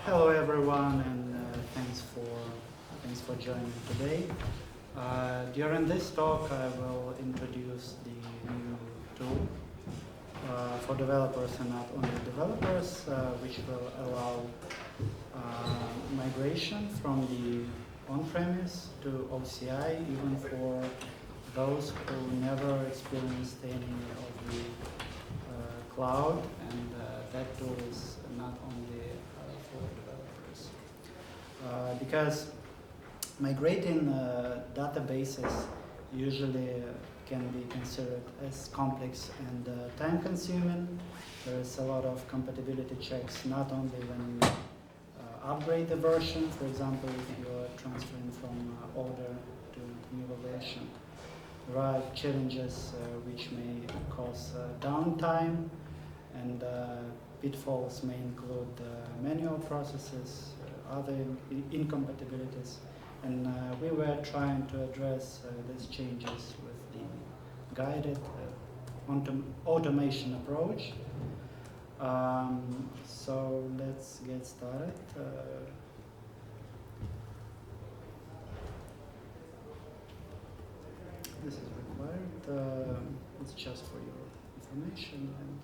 Hello everyone, and thanks for joining today. During this talk, I will introduce the new tool for developers and not only developers, which will allow migration from the on-premise to OCI, even for those who never experienced any of the cloud, and that tool is not only for developers. Because migrating databases usually can be considered as complex and time-consuming. There is a lot of compatibility checks, not only when you upgrade the version, for example, if you are transferring from older to newer version. There are challenges which may cause downtime, and pitfalls may include manual processes, other incompatibilities, and we were trying to address these changes with the guided automation approach. So let's get started. This is required. It's just for your information and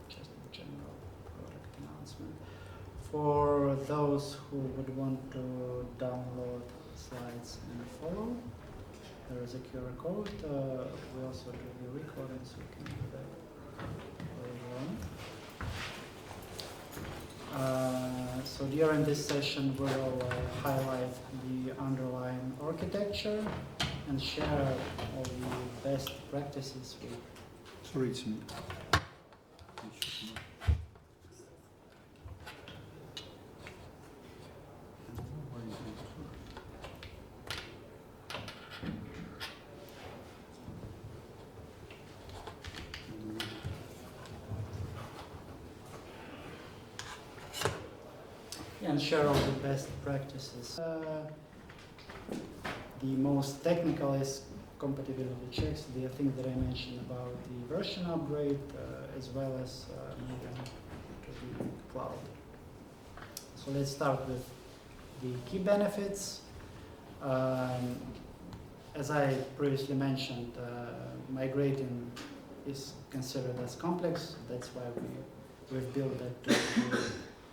just a general product announcement. For those who would want to download slides and follow, there is a QR code. We also do the recording, so we can do that later on. So during this session, we'll highlight the underlying architecture and share all the best practices with. Sorry, it's me. And share all the best practices. The most technical is compatibility checks, the thing that I mentioned about the version upgrade, as well as moving to the cloud. So let's start with the key benefits. As I previously mentioned, migrating is considered as complex. That's why we've built that to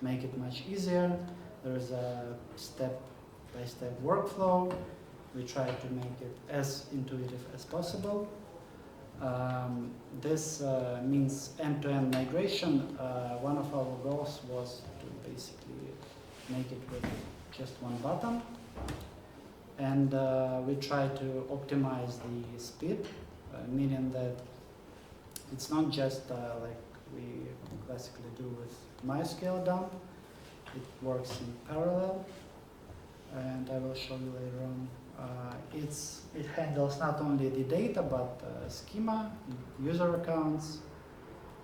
make it much easier. There's a step-by-step workflow. We try to make it as intuitive as possible. This means end-to-end migration. One of our goals was to basically make it with just one button. And we try to optimize the speed, meaning that it's not just like we classically do with MySQL dump. It works in parallel, and I will show you later on. It handles not only the data, but schema, user accounts,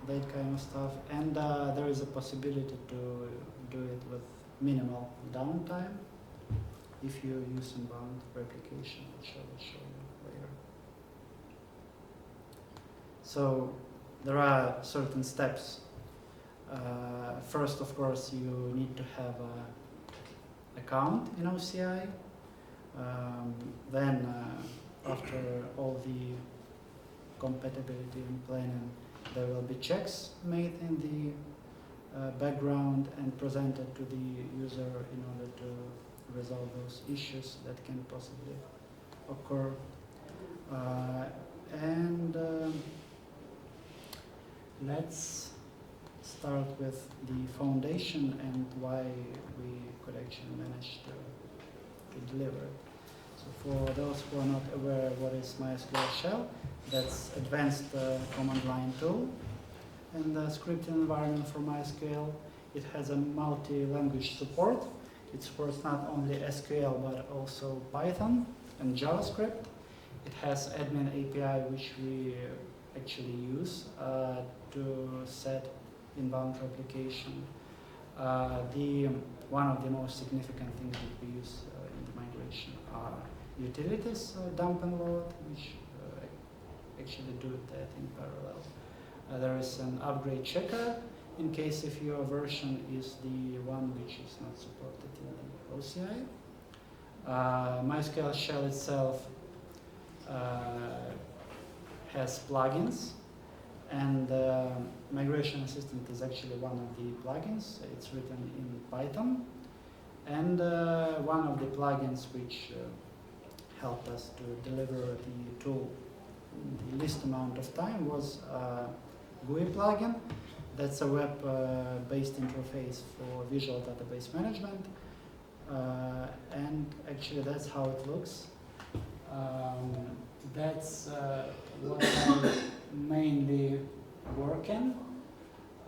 that kind of stuff. And there is a possibility to do it with minimal downtime if you use inbound replication, which I will show you later. So there are certain steps. First, of course, you need to have an account in OCI. Then, after all the compatibility and planning, there will be checks made in the background and presented to the user in order to resolve those issues that can possibly occur. Let's start with the foundation and why we could actually manage to deliver it. So for those who are not aware what is MySQL shell, that's advanced command line tool and the scripting environment for MySQL. It has a multi-language support. It supports not only SQL but also Python and JavaScript. It has admin API, which we actually use to set inbound replication. One of the most significant things that we use in the migration are utilities, dump and load, which actually do that in parallel. There is an upgrade checker, in case if your version is the one which is not supported in the OCI. MySQL shell itself has plugins, and Migration Assistant is actually one of the plugins. It's written in Python, and one of the plugins which helped us to deliver the tool in the least amount of time was GUI plugin. That's a web-based interface for visual database management, and actually that's how it looks. That's what I mainly work in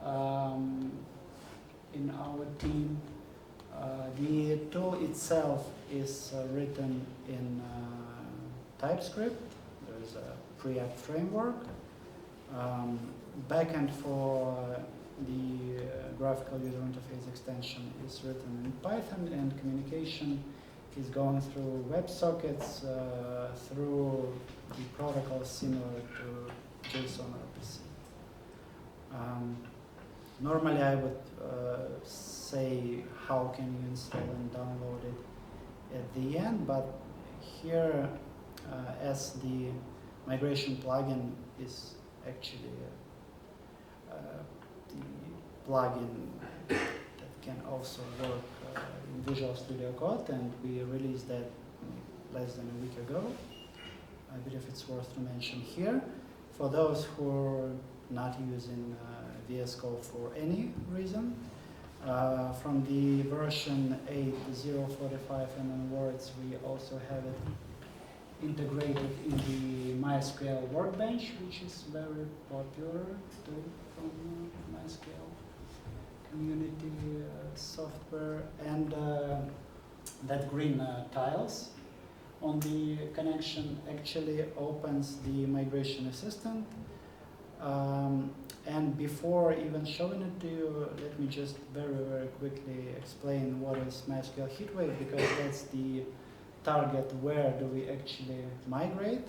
our team. The tool itself is written in TypeScript. There's a Preact framework. Backend for the graphical user interface extension is written in Python, and communication is going through WebSockets through the protocols similar to JSON RPC. Normally I would say how can you install and download it at the end, but here as the migration plugin is actually the plugin that can also work in Visual Studio Code, and we released that less than a week ago. I believe it's worth to mention here. For those who are not using VS Code for any reason, from the version 8.0.45 and onwards, we also have it integrated in the MySQL Workbench, which is very popular tool from MySQL community software, and that green tiles on the connection actually opens the Migration Assistant. And before even showing it to you, let me just very, very quickly explain what is MySQL HeatWave, because that's the target where do we actually migrate.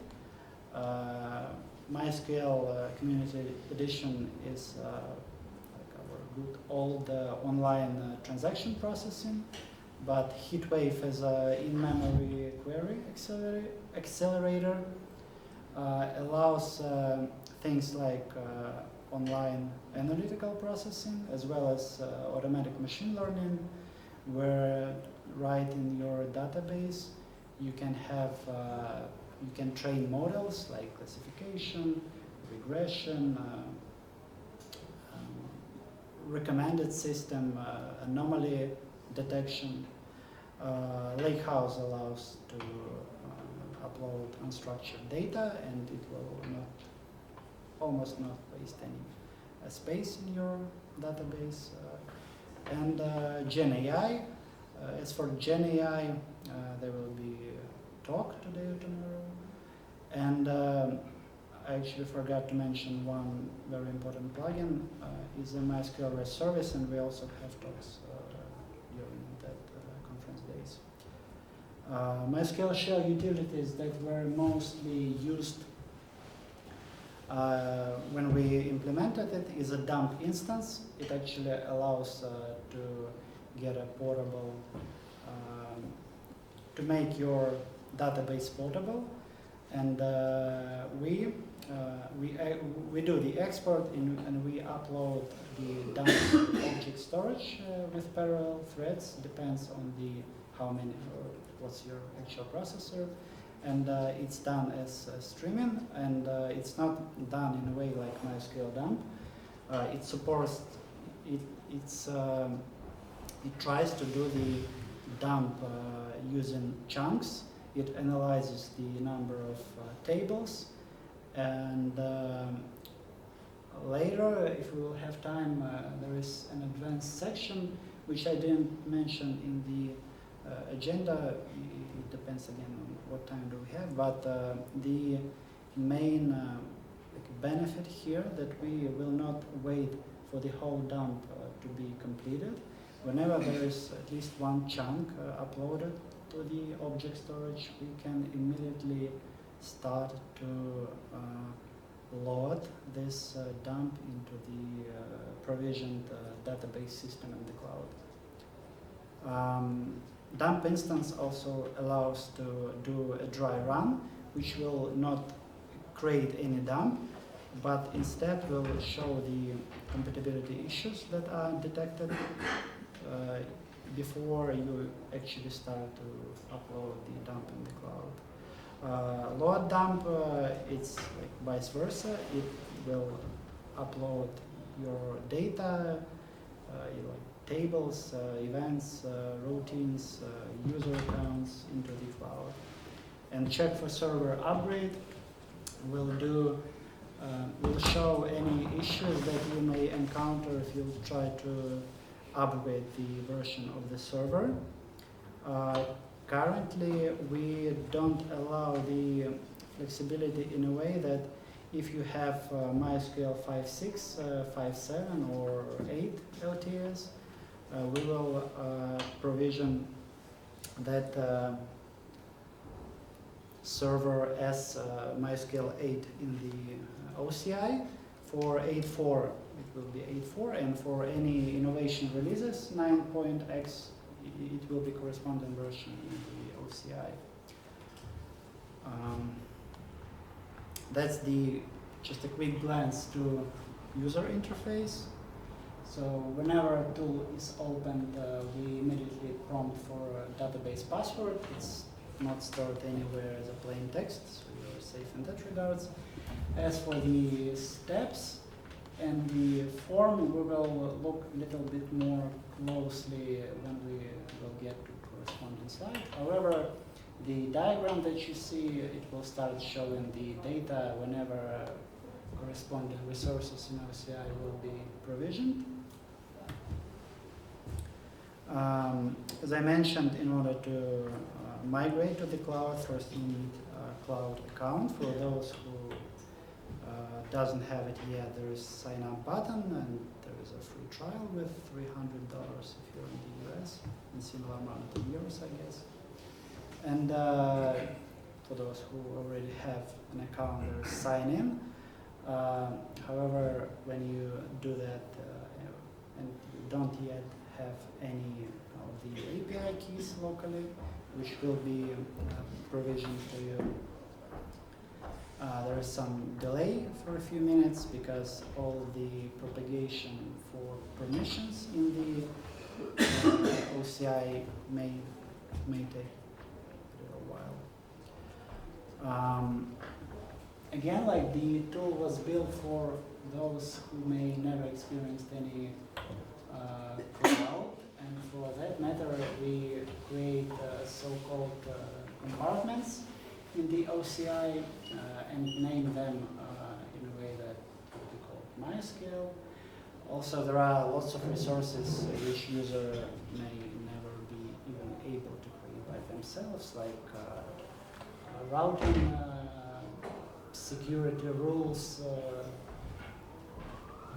MySQL Community Edition is like our good old online transaction processing, but HeatWave as an in-memory query accelerator allows things like online analytical processing as well as automatic machine learning, where right in your database you can have you can train models like classification, regression, recommended system, anomaly detection. Lakehouse allows to upload unstructured data, and it will not, almost not waste any space in your database. And GenAI. As for GenAI, there will be a talk today or tomorrow. And I actually forgot to mention one very important plugin is the MySQL REST service, and we also have talks during that conference days. MySQL shell utilities that were mostly used when we implemented it is a dump instance. It actually allows to get a portable, to make your database portable, and we do the export and we upload the dump object storage with parallel threads. Depends on the how many or what's your actual processor, and it's done as streaming, and it's not done in a way like MySQL dump. It supports it tries to do the dump using chunks. It analyzes the number of tables, and later, if we will have time, there is an advanced section which I didn't mention in the agenda. It depends again on what time do we have, but the main benefit here that we will not wait for the whole dump to be completed. Whenever there is at least one chunk uploaded to the object storage, we can immediately start to load this dump into the provisioned database system in the cloud. Dump instance also allows to do a dry run, which will not create any dump, but instead will show the compatibility issues that are detected before you actually start to upload the dump in the cloud. Load dump, it's like vice versa. It will upload your data, your tables, events, routines, user accounts into the cloud. And check for server upgrade will show any issues that you may encounter if you try to upgrade the version of the server. Currently, we don't allow the flexibility in a way that if you have MySQL 5.6, 5.7 or 8 LTS, we will provision that server as MySQL 8 in the OCI. For 8.4, it will be 8.4, and for any innovation releases, 9.x, it will be corresponding version in the OCI. That's just a quick glance to user interface. So whenever a tool is opened, we immediately prompt for a database password. It's not stored anywhere as a plain text, so you're safe in that regards. As for the steps and the form, we will look a little bit more closely when we will get to corresponding slide. However, the diagram that you see, it will start showing the data whenever corresponding resources in OCI will be provisioned. As I mentioned, in order to migrate to the cloud, first you need a cloud account. For those who doesn't have it yet, there is a sign up button, and there is a free trial with $300 if you're in the US, and similar amount in euros, I guess. And for those who already have an account, there's sign in. However, when you do that and you don't yet have any of the API keys locally, which will be provisioned for you, there is some delay for a few minutes because all the propagation for permissions in the OCI may take a little while. Again, like the tool was built for those who may never experienced any cloud, and for that matter, we create so-called compartments in the OCI and name them in a way that would be called MySQL. Also, there are lots of resources which user may never be even able to create by themselves, like routing, security rules,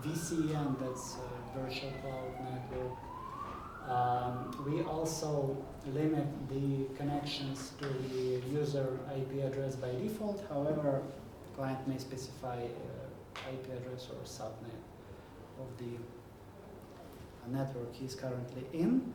VCN, that's virtual cloud network. We also limit the connections to the user IP address by default. However, client may specify IP address or subnet of the network he's currently in.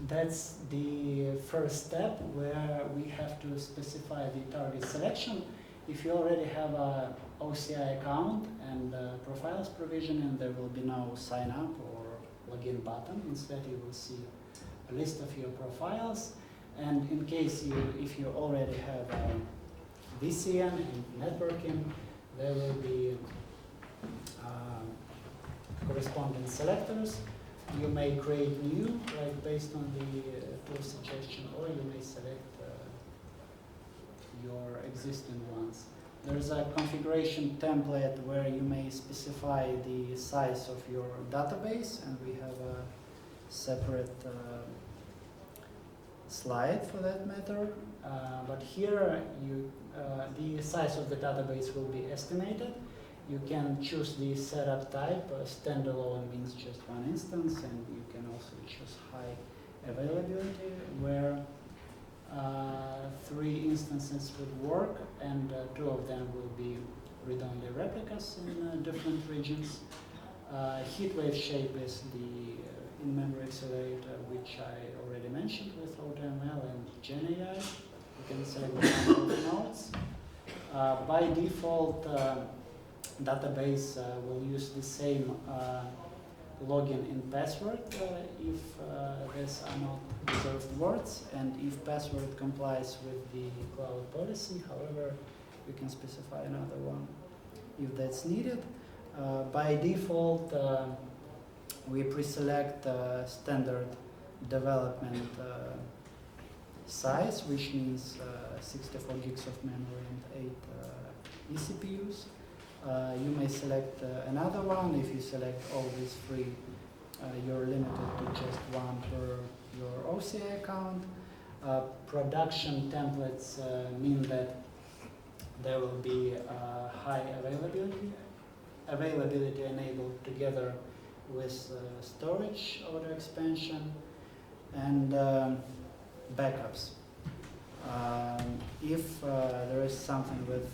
That's the first step where we have to specify the target selection. If you already have a OCI account and profiles provision, and there will be no sign up or login button. Instead, you will see a list of your profiles. And in case if you already have VCN and networking, there will be corresponding selectors. You may create new, like based on the tool suggestion, or you may select your existing ones. There's a configuration template where you may specify the size of your database, and we have a separate slide for that matter. But here, the size of the database will be estimated. You can choose the setup type. Standalone means just one instance, and you can also choose high availability, where 3 instances would work, and 2 of them will be read-only replicas in different regions. HeatWave shape is the in-memory accelerator, which I already mentioned with AutoML and GenAI. You can select one of the nodes. By default, database will use the same login and password if these are not reserved words, and if password complies with the cloud policy. However, we can specify another one if that's needed. By default, we pre-select standard development size, which means 64 gigs of memory and 8 eCPUs. You may select another one. If you select all these 3, you're limited to just 1 per your OCI account. Production templates mean that there will be high availability enabled together with storage auto expansion and backups. If there is something with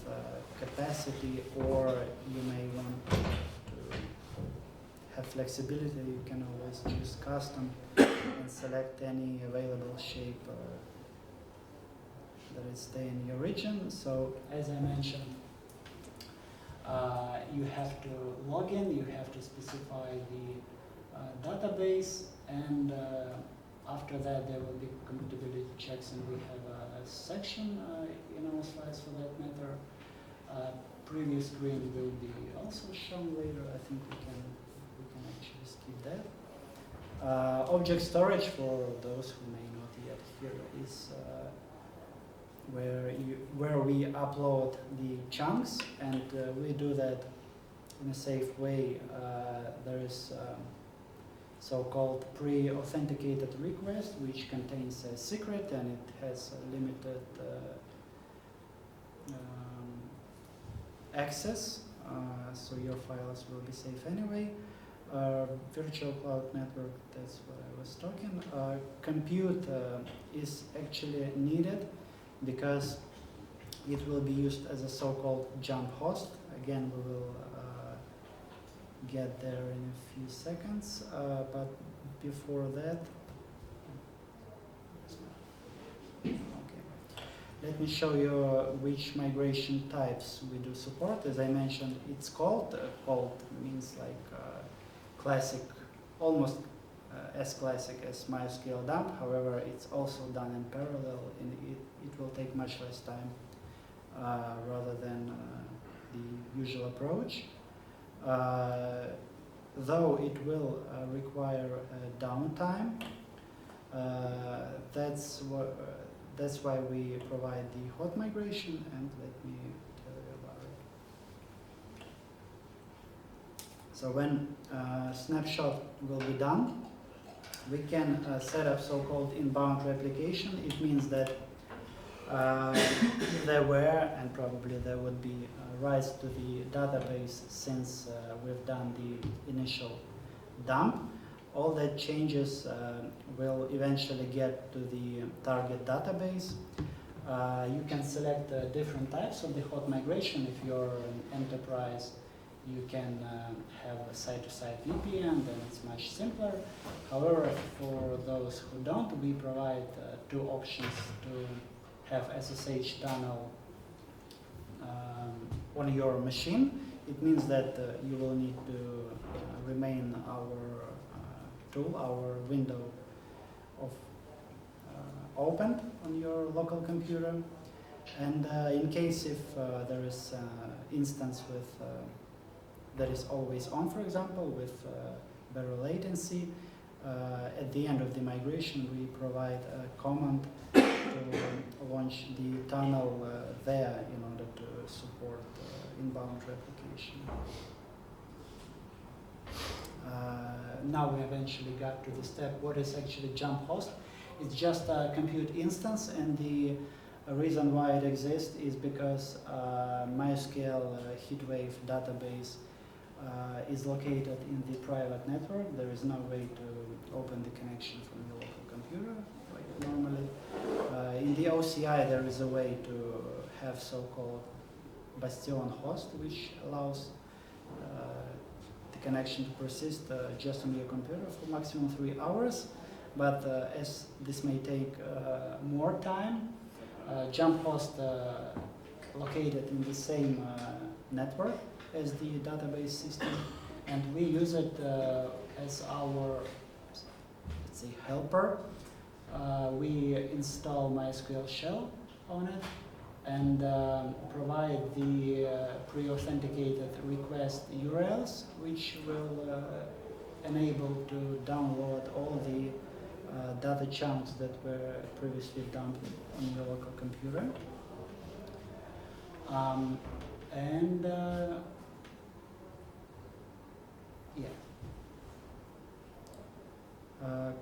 capacity, or you may want to have flexibility, you can always choose custom and select any available shape that is stay in your region. So as I mentioned, you have to log in, you have to specify the database, and after that there will be compatibility checks, and we have a section in our slides for that matter. Previous screen will be also shown later. I think we can actually skip that. Object storage, for those who may not yet hear, is where we upload the chunks, and we do that in a safe way. There is so-called pre-authenticated request, which contains a secret, and it has a limited access, so your files will be safe anyway. Virtual cloud network, that's what I was talking. Compute is actually needed because it will be used as a so-called jump host. Again, we will get there in a few seconds, but before that, let me show you which migration types we do support. As I mentioned, it's called means like classic, almost as classic as MySQL dump. However, it's also done in parallel, and it will take much less time rather than the usual approach. Though it will require downtime, that's why we provide the hot migration, and let me tell you about it. So when snapshot will be done, we can set up so-called inbound replication. It means that if there were, and probably there would be, writes to the database since we've done the initial dump, all that changes will eventually get to the target database. You can select different types of the hot migration. If you're an enterprise, you can have a site-to-site VPN, then it's much simpler. However, for those who don't, we provide 2 options to have SSH tunnel on your machine. It means that you will need to remain our tool, our window of opened on your local computer. And in case if there is instance with that is always on, for example, with better latency, at the end of the migration, we provide a command to launch the tunnel there in order to support inbound replication. Now we eventually got to the step, what is actually jump host? It's just a compute instance, and the reason why it exists is because MySQL HeatWave database is located in the private network. There is no way to open the connection from your local computer like normally. In the OCI, there is a way to have so-called bastion host, which allows the connection to persist just on your computer for maximum 3 hours. But as this may take more time, jump host located in the same network as the database system, and we use it as our, let's say, helper. We install MySQL shell on it and provide the pre-authenticated request URLs, which will enable to download all the data chunks that were previously dumped on your local computer.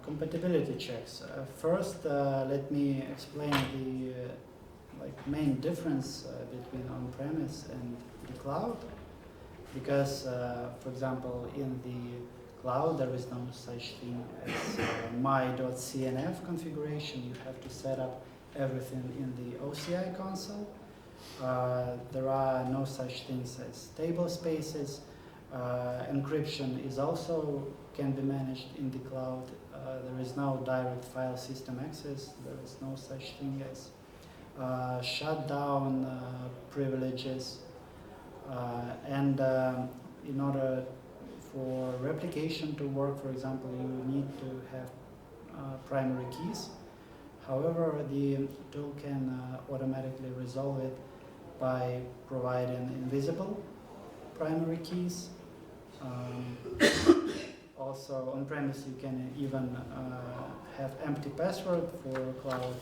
Compatibility checks. First, let me explain the main difference between on-premise and the cloud. Because, for example, in the cloud, there is no such thing as my.cnf configuration. You have to set up everything in the OCI console. There are no such things as table spaces. Encryption is also can be managed in the cloud. There is no direct file system access. There is no such thing as shutdown privileges. And in order for replication to work, for example, you need to have primary keys. However, the tool can automatically resolve it by providing invisible primary keys. Also, on-premise, you can even have empty password. For cloud,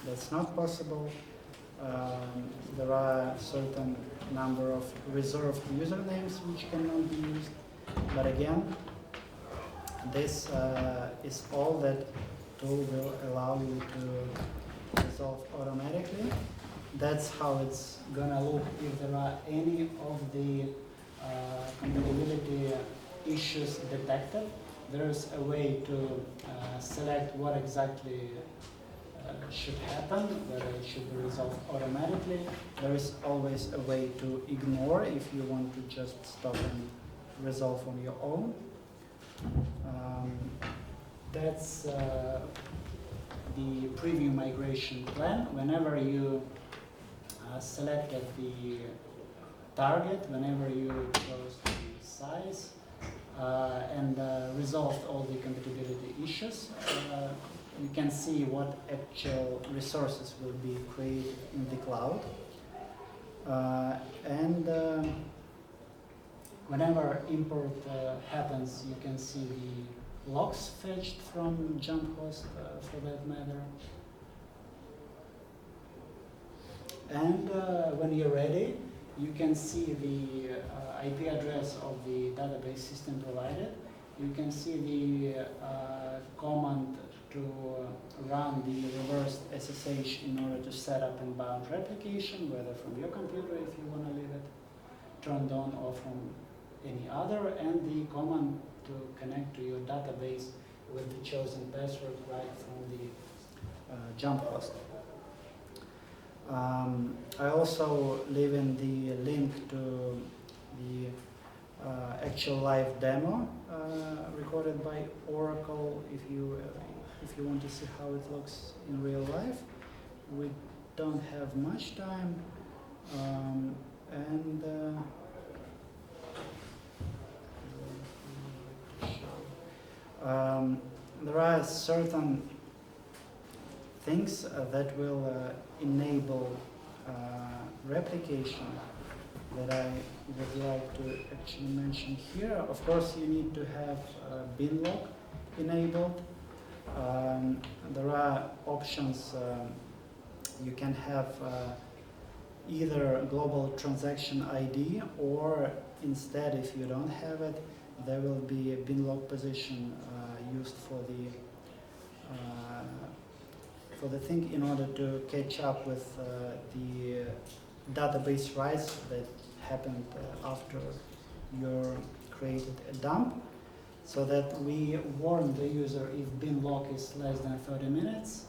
that's not possible. There are a certain number of reserved usernames which cannot be used. But again, this is all that tool will allow you to resolve automatically. That's how it's gonna look if there are any of the compatibility issues detected. There's a way to select what exactly should happen, whether it should be resolved automatically. There is always a way to ignore if you want to just stop and resolve on your own. That's the preview migration plan. Whenever you selected the target, whenever you chose the size and resolved all the compatibility issues, you can see what actual resources will be created in the cloud. Whenever import happens, you can see the logs fetched from jump host for that matter. And when you're ready, you can see the IP address of the database system provided. You can see the command to run the reversed SSH in order to set up and bound replication, whether from your computer if you want to leave it turned on or from any other, and the command to connect to your database with the chosen password right from the jump host. I also leave in the link to the actual live demo recorded by Oracle if you want to see how it looks in real life. We don't have much time, there are certain things that will enable replication that I would like to actually mention here. Of course, you need to have binlog enabled. There are options. You can have either global transaction ID, or instead, if you don't have it, there will be a binlog position used for the thing in order to catch up with the database writes that happened after you created a dump, so that we warn the user if binlog is less than 30 minutes.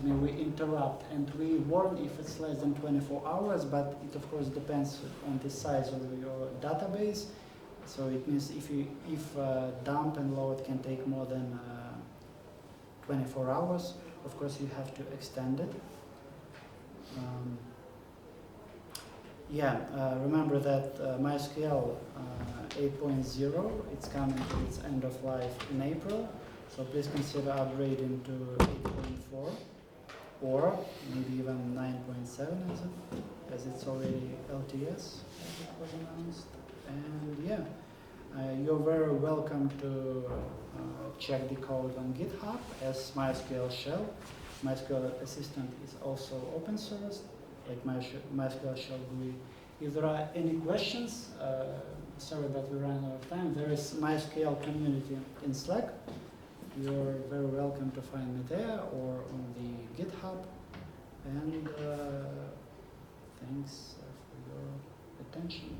we interrupt, and we warn if it's less than 24 hours, but it of course depends on the size of your database. So it means if dump and load can take more than 24 hours, of course you have to extend it. Remember that MySQL 8.0, it's coming to its end of life in April, so please consider upgrading to 8.4 or maybe even 9.7 as it's already LTS, as it was announced. And you're very welcome to check the code on GitHub as MySQL Shell. MySQL Assistant is also open source, like MySQL Shell GUI. If there are any questions, sorry that we ran out of time, there is MySQL community in Slack. You're very welcome to find me there or on the GitHub. And thanks for your attention.